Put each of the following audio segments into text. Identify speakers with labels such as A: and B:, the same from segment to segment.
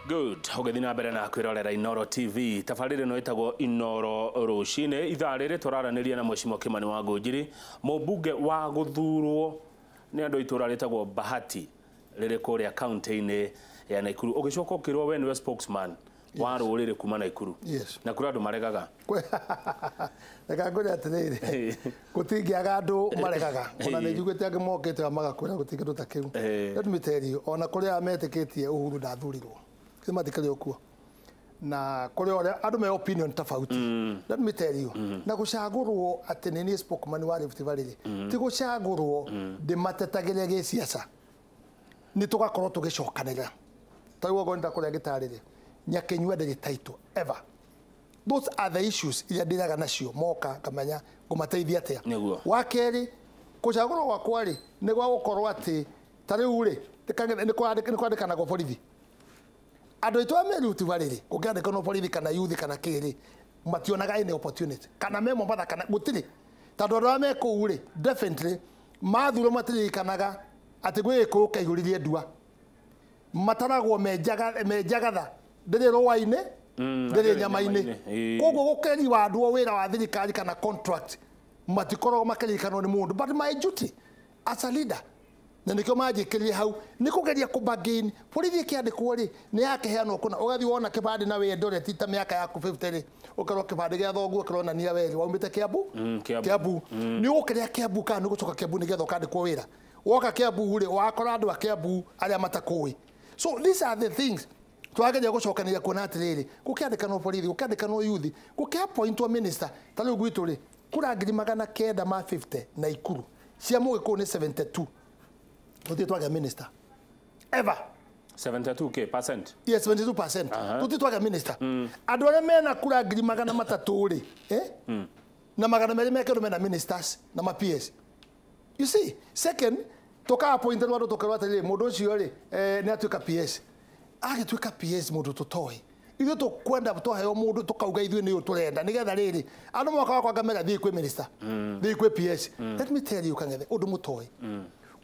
A: Good. Ogethina mbere na kwirorera Inoro TV. Tafarire no itagwo Inoro Rucine. Itharire turaraniria na Mheshimiwa Kimani wa Ngunjiri, mubunge wa guthurwo ni andu itura ritagwo Bahati riri kuria county-ini ya Naikuru. Ugicoka ukirwo we niwe spokesman wa rurire kuma Naikuru.
B: Yes.
A: Na kuri andu maregaga.
B: Reka ngore atiriri. Gutingiaga andu maregaga. Ona ni njugite angi mokite magakwira gutingi tutakiu. Let me tell you, ona kuri ametikitie Uhuru ndathurirwo. Kima tikali okuo. Na kuri ore andu me opinion tofauti. Let me tell you. Na gucagurwo ati ni spokesman wa Rift Valley. Ti gucagurwo de matetagire ge siasa. Ni tugakorwo tugicokanira. Taiwo gonda kuri gitarire. Nyakenywa de title ever. Those are the issues ya diraga nacio moka kamanya gumateithia atia. Wakeri kucagurwo gwa kwari ni gwa gukorwo ati tariu ri ni kwandikana go borithi. Andu itu ameruti bariri kugiandika no borithi kana youth kana kiri mationaga any opportunity kana memo batha kana gutiri tondu andu ame kuu ri definitely mathuro matirikanaga ati gwiko kaiguririe ndua mataragwo menjagatha ndiri rwaine ndiri nyamaine koguo gukeri wa andu wira wa thirikari kana contract matikorwo makirikanwo ni mundu but my duty as a leader na nikyo majikirie hau ni kugeria kubagain borithi kiandikwo ri ni yake heano kuna ugathi wona kibandi na wendo re tita miaka yaku 50 ri ukarwo kibandi gya thongu ukarona ni weri waumite Kiambu ni ukiria Kiambu kana ni gucoka Kiambu ni getha ukandikwo wira woka Kiambu ri wakora andu a Kiambu aria matakui. So these are the things twageria gucokania kuona atiriri gukiandika no borithi gukiandika no youth gukia point wa minister tari gwitu ri kura ngiri 950 na Ikuru cia mugiko ni 72. Tuti twaga minister ever
A: 72%.
B: Yes, 72%. Tuti twaga minister. Andu aria mena kura ngiri 300 ri na magana meri mekero mena ministers na ma PS. You see, second toka appointed wado toka ri mundu ucio ri ni atuika PS. Agituika PS mundu tutoi. Ithu tukwenda tuheo mundu tukauga ithu ni uturenda nigetha riri andu mwaka wakwa ngamera thi kwi minister thi kwi PS. Let me tell you kangethe undu mutoi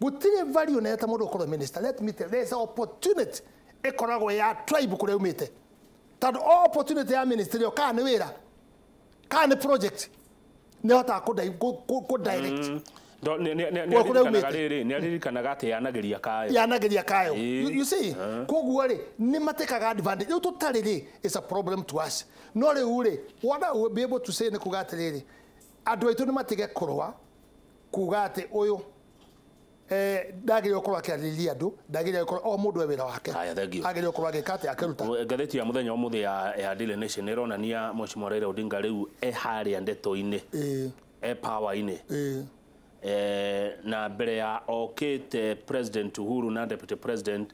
B: gutire value na eta mundu ukorwo minister. Let me tell you, there's an opportunity ekoragwo ya tribe kure umite tondu opportunity ya ministry kana ni wira kana ni project ni hota ku direct
A: ni aririkanaga ati yanageria kayo
B: you see koguo ri ni matekaga advantage riu tutari ri is a problem to us no riu ri what I will be able to say ni kuga atiriri andu aitu ni matige kurwa kuga ati uyu dagire okorwa akiariria andu dagire okorwa o mundu wira wake agire okorwa agikate akiruta
A: gatheti ya muthenya umuthi ya Daily Nation ironania Mheshimiwa Raila Odinga riu haria ndeto-ini power-ini na mbere ya okite President Uhuru na Deputy President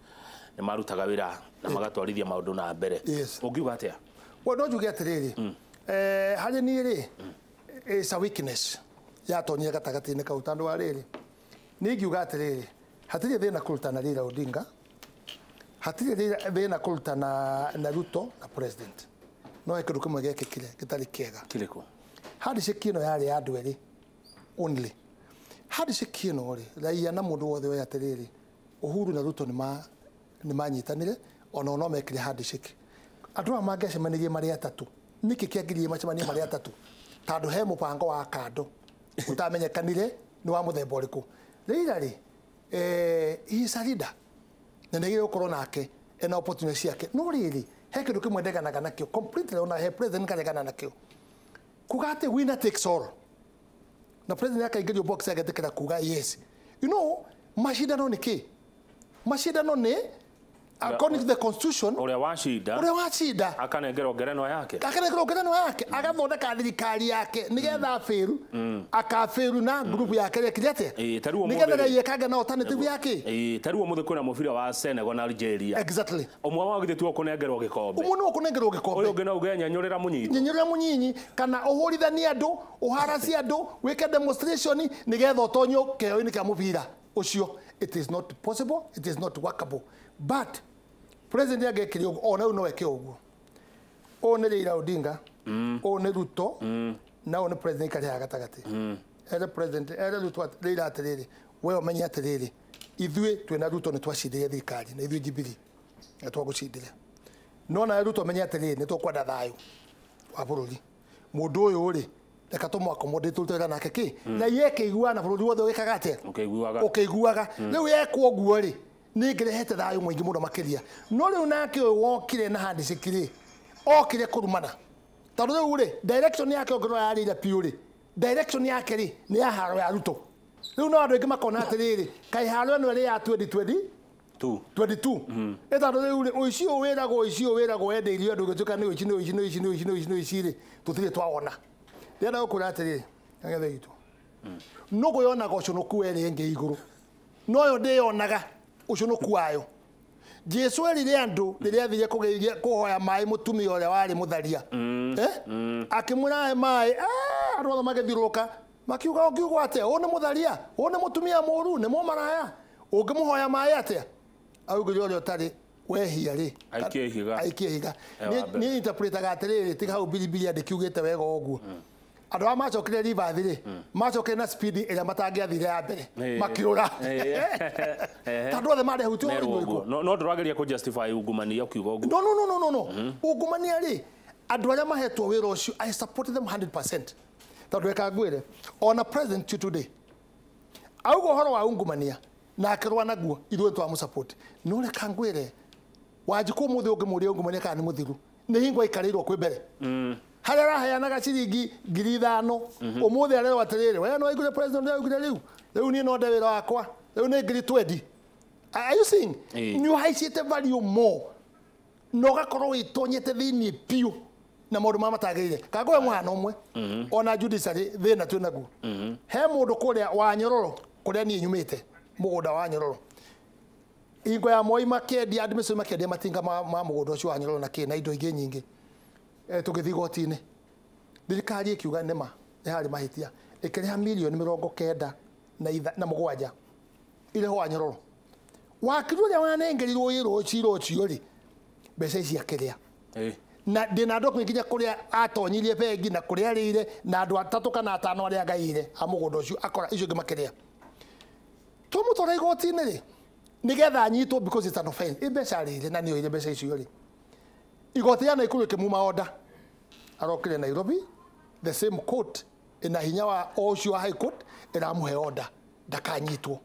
A: ni marutaga wira na magatwarithia maundu na mbere ungiuga atia
B: no njuge atiriri hari ni ri is a weakness ya tonyia gatagati-ini kau tandu wa riri ni ngiuga atiriri hatiri thina kurutana Raila Odinga hatiri thina kurutana na Ruto na President no ekindu kimwe gekikire gitari kiega
A: kiriko
B: hadi shikino yari andu eri only hadi shikino ri raia na mundu wothe wa atiriri Uhuru na Ruto ni manyitanire ona no mekire hadi shiki andu amangecemanirie mari atatu niki kiagirie macemanie mari atatu tandu he mupango wa kando utamenyekanire ni wa muthemba uriku Raila ri he is a leader na nigire ukorwo nake ena opportunity yake no riri he kindu kimwe ndeganaga nakio completely ona he president karegana nakio kugate winner takes all na president akaingirio box agatekera kuga yes you know mashindano ni ki mashindano ni according to the constitution
A: uria wacida akanengerwo ngerenwa yake agathondeka thirikari yake nigetha afiru akafiru na group yake rekirete nigetha raia kanga na alternative yake taruo muthe kwina mubira wa Senegal na Algeria
B: exactly
A: umwe wa githitu kunengerwo gikombe
B: uyu
A: ungi no uge nyanyurira
B: munyinyi kana uhurithania andu uharacia andu wike demonstration nigetha utonyo keo-ini kia mubira ucio. It is not possible, it is not workable. But president agekiri ona no eke oguo one Raila Odinga one Ruto na one president kari agatagati ele president ele Ruto Raila atiriri we omenya atiriri ithwe twena Ruto ni twashindire thirikari na ithwe Jubilee na twagucindire no na Ruto menye atiri ni tukwenda thayu wa bururi mundu uyu ri reka tumu accommodate tutera nake ki na yeke iguana bururi wothe wikaga atia ukeiguaga riu yekwo guo ri ni ngirehete thayu mwingi muno makiria no riu nake wokire na handi sikiri okire kurumana tondu riu ri direction yake ongirwa yarire piu ri direction yake ri ni ya haro ya Ruto riu no andu ingi makona atiriri kai haro eno ri ya 22 eta ndo ule oicio wirago endeirio andu gituka ni oici ri tutire twawona ndenda gukura atiri agethe gitu nugo yona gocunuku eri nge iguru no yo ndionaga ucunuku wayo Jesu erire andu riria athire kugeithia kuhoya mai mutumia uria wari mutharia akimura mai andu othe magithiruka makiuga ukiuga atia one mutharia one mutumia muru ne mo maraya ungimuhoya mai atia auge uri utari wehia ri aikie higa ni interpretaga atiriri tiga hau bilibili andikiugite wega uguo andu amacokire rivathi ri macokire na speed ira matangiathire ya mbere makirura tandu othe mari hutio
A: no ndurageria ku justify ungumania ukiuga uguo
B: no ungumania ri andu aria mahetwo wira ucio I support them 100% tandu ekangwire on a president today augo horo wa ungumania na akirwa naguo ithuĩ twamusupport no reka ngwire Wanjiku muthi ungimuria ungumania kana ni muthiru ni hingwa ikarirwo kwi mbere haria raheanaga ciringi 5,000 umuthi arero atiriri we no igure president augire riu ni no ndewira wakwa riu ni 20 are you seeing ni haicite value more no gakorwo itonyete thini piu na maundu ma matagirire kagwe mwana umwe ona judiciary thina tu naguo he mundu kuria wa Nyororo kuria ni nyumite mugunda wa Nyororo ingo ya Moi makedia admission makedia matinga ma mugunda ucio wa Nyororo na kina indo ingi nyingi tugithi gotine thirikari ikiuga nema hari mahitia ikiriha milioni 90 na mugwanja ile ho wa Nyororo wakiruria wanengerirwo yiro ciro cio ri mbeca ici akiria na ndina ndo nginya kuria atonyirie bengi na kuria rire na andu 3 kana 5 aria gaire amugunda ucio akora icio ngimakiria tumutora igotine ri nigetha anyitwo because it's an offense ibeca rire na niyo ile mbeca icio ri igoti ya Naikuru ikimuma order arokire Nairobi the same court ina hinya wa ucio high court iramuhe order ndakanyitwo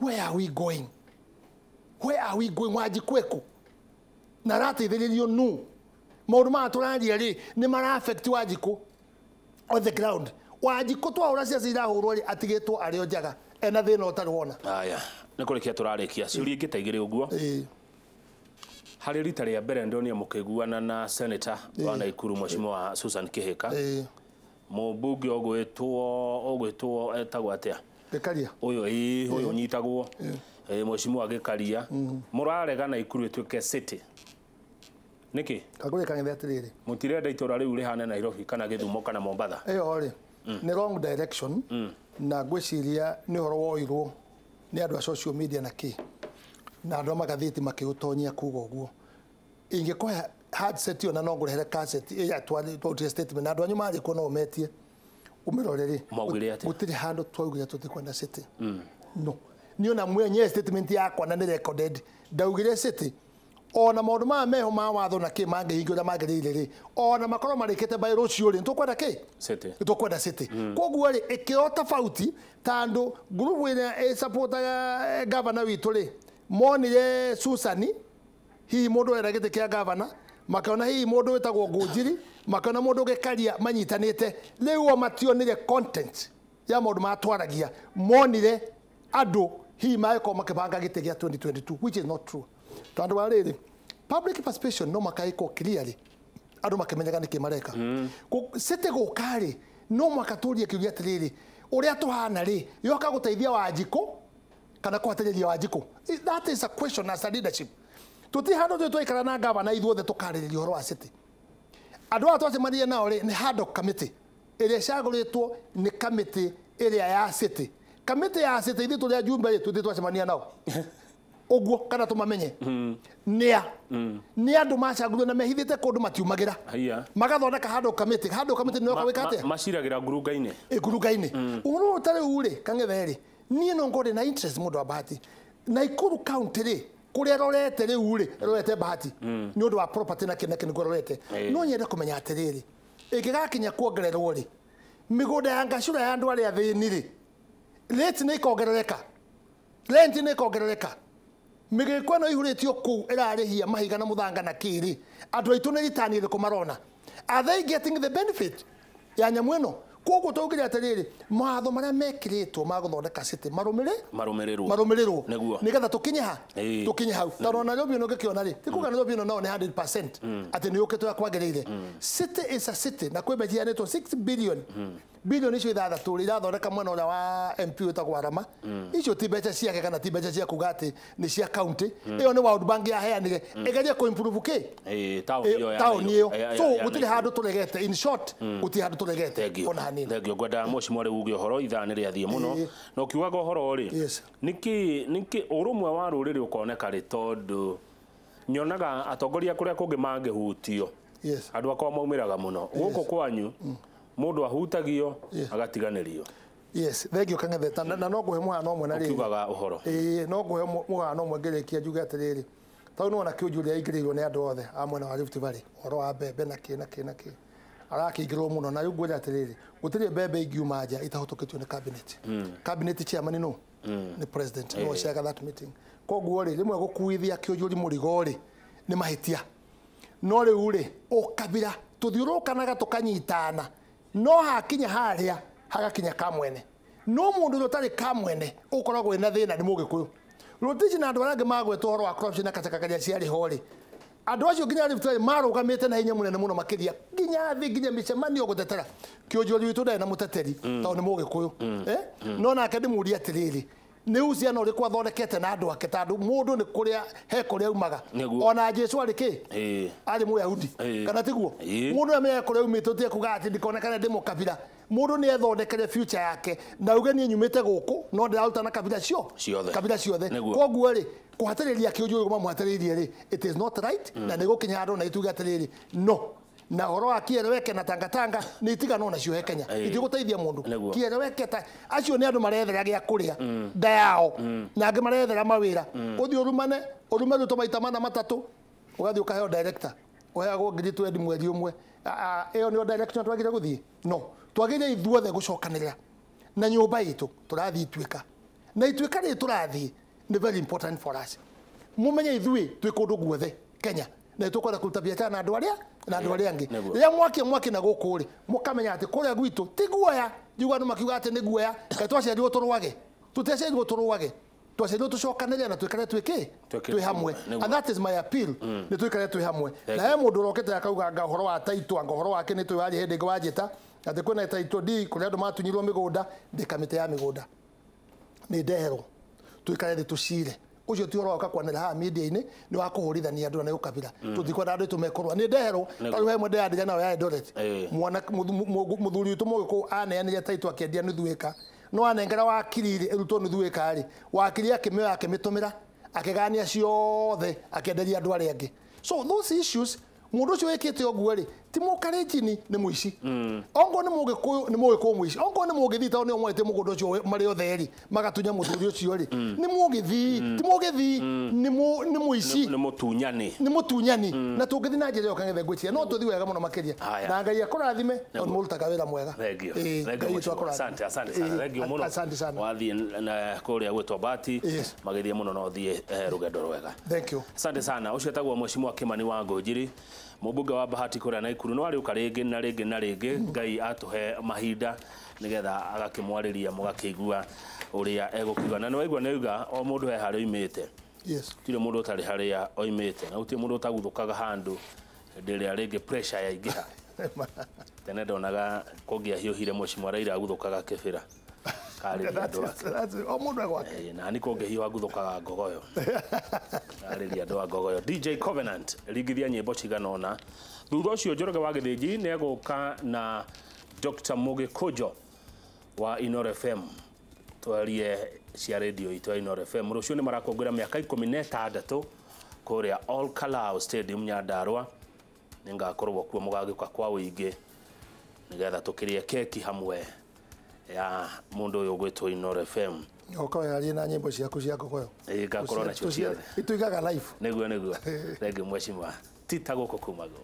B: where are we going Wanjikweku na rateithĩrĩrio nu maundu ma turaria ri ni mara affect Wanjiku on the ground Wanjiku twaura cia cirahurwo ri atigitwo ario njaga ena thina utari wona
A: aya ni kurikia turarikia ciuri ingitaigire uguo hari rita ria mbere ndonia mukiguana na senator wa Naikuru mheshimiwa Susan Kihika mubunge ogwetwo etagwo atia
B: Gikaria
A: uyu nyitagwo mheshimiwa Gikaria murarega Naikuru etuike city niki
B: kagure kangethe atiriri
A: mutirenda itora riu rihane Nairobi kana Githumo kana Mombasa
B: ri ni wrong direction na gwiciria ni horo woirwo ni andu a social media na ki na andu magathiti makiutonyia kuga uguo ingikoya hard set yo na no ngurehere cassette ya twali statement na andu anyu mari ko no metie umiroreri gutiri handu twaugire tutikwenda city no niona mwenye statement yakwa na ni recorded ndaugire city ona maundu ma meho ma watho na ki mange hingura magirire ri ona makoro marikete by rucio ri ntukwenda ki
A: city
B: ntukwenda city koguo ri ikiota fauti tandu group ina supportaga governor witu ri monire Susani hi mundu era gite kia governor makona hi mundu wetagwo Ngunjiri makona mundu Gikaria manyitanite riu mationire content ya maundu matwaragia monire andu hi maiko makibanga gite gia 2022 which is not true tandu wariri public participation no makaiko clearly andu makimenyaga niki mareka city gukari no makaturia kiugia atiriri uria tuhana ri yoka guteithia Wanjiku kana kwatereria Wanjiku that is a question as a leadership tuti hando twikara na governor ithuothe tukariria horo wa city andu atu acemania nao ri ni hando committee iria caguritwo ni committee iria ya city committee ya city ithu turia jumbe tuti twacemania nao uguo kana tumamenye ni andu macagurwo na mehithite kundu matiumagira magathondeka hando committee no kawika atia
A: maciragira ngurugaine
B: uru utari uri kangethe ri ni no ngode na interest mundu wa bahati Naikuru county ri kuria rorete riu ri rorete bahati ni undu wa property na kina kina rorete no nyende kumenya atiriri ikigakinya kuongererwo ri migunda ya ngacura ya andu aria thini ri rate ni ikogerereka rent ni ikogerereka migiko no ihuritio ku irarihia mahiga na muthanga na kiri andu aitu ni ritani iriku marona are they getting the benefit ya nyamweno koguo tugire atiriri matho maria mekiritwo ma guthondeka city marumirirwo nigetha tukinye hau tarona ryo bino ngikiona ri tikuga ryo bino no ni 100% ati ni ukitwa kwagirire city is a city na kwebejia neto 6 billion billion icio ithathatũ ri irathondeka mwena ũrĩa wa MP wĩtagwo Arama icio ti mbeca ciake kana ti mbeca cia kuga atĩ nĩ cia county ĩyo nĩ World Bank yaheanire ĩgeria ku improve town ĩyo so gũtirĩ handũ tũregete in short gũtirĩ handũ tũregete ona hanini
A: thengio ngwenda mũcimo rĩ uge ũhoro ithaa nĩ rĩathiĩ mũno na ũkiugaga ũhoro rĩ nĩkĩ ũrũmwe wa rũrĩrĩ ũkoneka rĩ tondũ nyonaga atongoria kũrĩa kũngĩ mangĩhutio andũ akwa maumĩraga mũno gũkũ kwanyu mundu ahutagio agatiganĩrio
B: thengio kang'ethe na no nguhe mũhano ũmwe na rĩrĩ
A: ukiugaga ũhoro
B: no nguhe mũhano ũmwe ngĩrĩkia njuge atĩrĩrĩ tondũ nĩwona kĩũnjũria ingĩrĩirwo nĩ andũ othe a mwena wa Rift Valley ũhoro wa mbembe na kĩ arakĩingĩrwo mũno na rĩu ngwĩra atĩrĩrĩ gũtirĩ mbembe ingiuma nja itahũtũkĩtio nĩ cabinet chairman no nĩ president no ciaga that meeting koguo rĩ rĩmwe gũkuithia kĩũnjũri mũrigo rĩ nĩ mahĩtia no rĩu rĩ ũkabira tuthiũrũkanaga tukanyitana no hakinya haria hagakinya kamwene no mundu rutari kamwene ukoragwo ina thina ni mugikuyu rutiji na andu arangĩ magwetwo horo wa corruption na katakakaria ciari hori andu acio nginya rifutari marugamite na hinya munene muno makiria nginya thi nginya micemanio gutetera kĩonjũri witu ndari na muteteri tondũ ni mugikuyu no nake ndimuria atiriri nĩ uciano uri kwathondekete na andu ake tandu mundu ni kuria he kuria umaga ona Jesu ari ki ari Muyahudi kana tiguo mundu amenye kuria umite tie kuga ati ndikonekana ndi mukabira mundu ni ethondekere future yake na uge ni nyumite guku no ndiraruta na kabira ciothe koguo ri kuhatiriria kiunjũri mamwatiririe ri it is not right na ni gukinya andu na ituga atiriri no na horo wa kiereweke na tangatanga ni itigano nacio he Kenya itigũteithia mundu kiereweke ta acio ni andu marethera gĩa kuria nda yao na angĩ marethera mawĩra uthi urume ruto maita mana matatu ugathi ukaheo director uheagwo ngiri 20 mweri ũmwe ĩyo nĩyo direction twagire guthii no twagire ithuothe gucokanĩrĩra na nyũmba itu turathi ituĩka na ituĩka rĩ turathi ni very important for us mumenye ithui twĩ kũndũ guothe Kenya na tukwenda kuruta biashara na andu aria angi ya mwaki na guku ri mukamenya ati kuria gwitu ti guoya njuga andu makiuga ati ni guoya ka twaciarirwo turwage tuteciarirwo turwage twaciarirwo tucokanĩrĩra na twikare twi hamwe and that is my appeal ni twikare twi hamwe na he mundu rokete akauga ngahoro wa taitwa ngahoro wake ni twari hindi ngwajita ati kwina taitwa di kuria andu matunyirwo migunda ndikamite ya migunda ni ndehero twikare thi tucire ucio ti oro akakwanira ha media-ini ni wa kuhurithania andu na ukabira tuthikwenda andu tumekorwa ni ndehero taru he mwende andira nayo ya Eldoret mwana muthuri utu mugiku aneanire taitwa akiendia nuthuika no anengera wakirire eruto nuthuika ri wakiri akimioya akimitumira akigania ciothe akienderia andu aria angi so those issues mundu ucio wikite oguo ri ti mukarejini ni muici ongo ni mugikuyu muici ongo ni mugithita ni omwete mugundo ucio mari otheri magatunya muthuri ucio ri ni mugithi ti mugithi ni muici ni mutunyani na tungithi na njira yokangethe ngwicia no tuthi wega muno makiria na Ngai akurathime na murutaga wira mwega
A: asante sana thengio muno wathi na kuria gwitwa Bati magithie muno no thie rugendo rwega
B: thank you
A: asante sana ucio tagwo Mheshimiwa Kimani wa Ngũnjiri mubunge wa Bahati kuria na Ikuru no ari ukarenge na ringi Ngai atuhe mahinda nigetha agakimwariria mugakiigua uria egukiuga na niwaigua neuga o mundu he hari oimite tire mundu utari haria oimite na uti mundu utaguthukaga handu ndiria ringi pressure ya ingiha tene ndonaga kungia hiuhire Mheshimiwa Raila aguthukaga kibira
B: o mundu gwake
A: na ni kungia hiu aguthukaga ngogoyo ariria ndo ngogoyo DJ Covenant rigithia nyimbo ciganona thutha ucio Njoroge wa Githĩnji ni eguka na Dr. Mũgĩkũnjo wa Inooro FM twarie cia radio itwa Inooro FM rucio ni marakongwira miaka 16 kuria All Kalau Stadium Nyandarua ningakorwo kuo mugagĩuka kwa uingi nigetha tukirie keki hamwe ya mundu uyu gwitwo Inooro FM
B: Oka yari na nyimbo ciaku cia Gikuyu.
A: Ngakorwo nacio ciothe.
B: Ituigaga live.
A: Niguo. Thengiũ mheshimiwa. Tita gũkũ kuma Gũ.